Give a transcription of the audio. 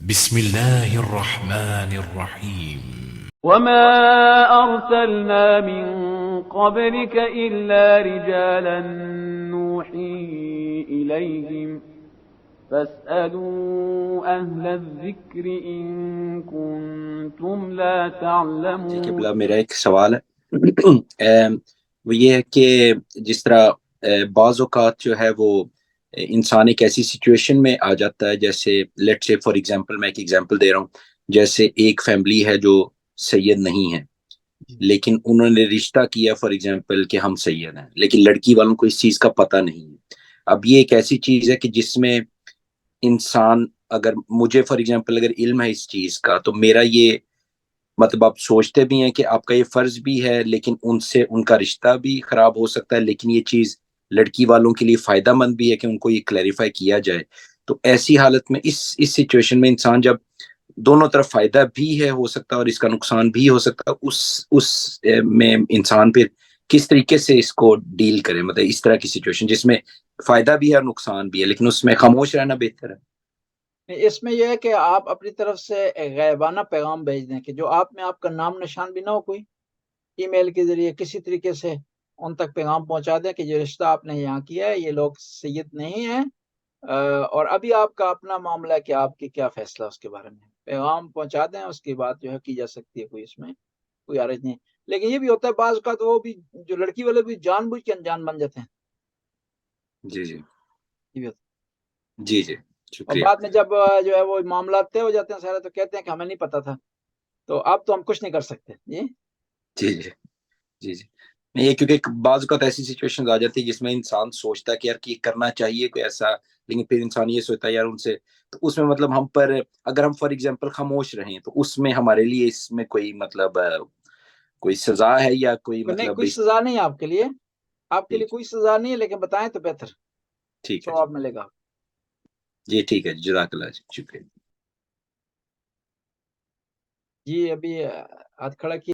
بسم الله الرحمن الرحيم. وما أرسلنا من قبلك إلا رجالا نوحي إليهم فاسألوا أهل الذكر إن كنتم لا جی تعلمون. قبلہ میرا ایک سوال ہے وہ یہ ہے کہ جس طرح بعض اوقات جو ہے وہ انسان ایک ایسی سچویشن میں آ جاتا ہے، جیسے لیٹ سے فار ایگزامپل میں ایک ایگزامپل دے رہا ہوں، جیسے ایک فیملی ہے جو سید نہیں ہے لیکن انہوں نے رشتہ کیا فار ایگزامپل کہ ہم سید ہیں، لیکن لڑکی والوں کو اس چیز کا پتہ نہیں ہے۔ اب یہ ایک ایسی چیز ہے کہ جس میں انسان، اگر مجھے فار ایگزامپل اگر علم ہے اس چیز کا، تو میرا یہ مطلب آپ سوچتے بھی ہیں کہ آپ کا یہ فرض بھی ہے، لیکن ان سے ان کا رشتہ بھی خراب ہو سکتا ہے، لیکن یہ چیز لڑکی والوں کے لیے فائدہ مند بھی ہے کہ ان کو یہ کلیریفائی کیا جائے۔ تو ایسی حالت میں اس سچویشن میں انسان جب دونوں طرف فائدہ بھی ہے ہو سکتا ہے اور اس کا نقصان بھی ہو سکتا ہے، اس میں انسان پھر کس طریقے سے اس کو ڈیل کرے، مطلب اس طرح کی سچویشن جس میں فائدہ بھی ہے اور نقصان بھی ہے، لیکن اس میں خاموش رہنا بہتر ہے۔ اس میں یہ ہے کہ آپ اپنی طرف سے ایک غیبانہ پیغام بھیج دیں کہ جو آپ میں آپ کا نام نشان بھی نہ ہو، کوئی ای میل کے ذریعے کسی طریقے سے ان تک پیغام پہنچا دیں کہ جو رشتہ آپ نے یہاں کیا ہے یہ لوگ سید نہیں ہیں، اور ابھی آپ کا اپنا معاملہ ہے کہ آپ کی کیا فیصلہ اس کے بارے میں، پیغام پہنچا دیں، اس کی بات جو ہے کی جا سکتی ہے، کوئی اس میں کوئی حرج نہیں۔ لیکن یہ بھی ہوتا ہے بعض اوقات وہ بھی جو لڑکی والے بھی جان بوجھ کے انجان بن جاتے ہیں، جی جی یہ بھی ہوتا ہے۔ جی جی اور شکریہ۔ بعد میں جب جو ہے وہ معاملات طے ہو جاتے ہیں سارے، تو کہتے ہیں کہ ہمیں نہیں پتا تھا، تو اب تو ہم کچھ نہیں کر سکتے۔ جی جی جی جی جی نہیں، یہ کیونکہ بعض اوقات ایسی سچویشن آ جاتی ہے جس میں انسان سوچتا ہے کہ یار کہ یہ کرنا چاہیے کوئی ایسا، لیکن پھر انسان یہ سوچتا ہے یار ان سے، تو اس میں مطلب ہم پر اگر ہم فار ایگزامپل خاموش رہیں تو اس میں ہمارے لیے اس میں کوئی مطلب کوئی سزا ہے یا کوئی نہیں، مطلب کوئی سزا نہیں ہے آپ کے لیے، آپ کے لیے ٹھیک کوئی سزا نہیں ہے، لیکن بتائیں تو بہتر ٹھیک ہے جی، ثواب ملے گا۔ جی ٹھیک ہے، جزاک اللہ جی، شکریہ۔ جی ابھی ہاتھ کھڑا کیا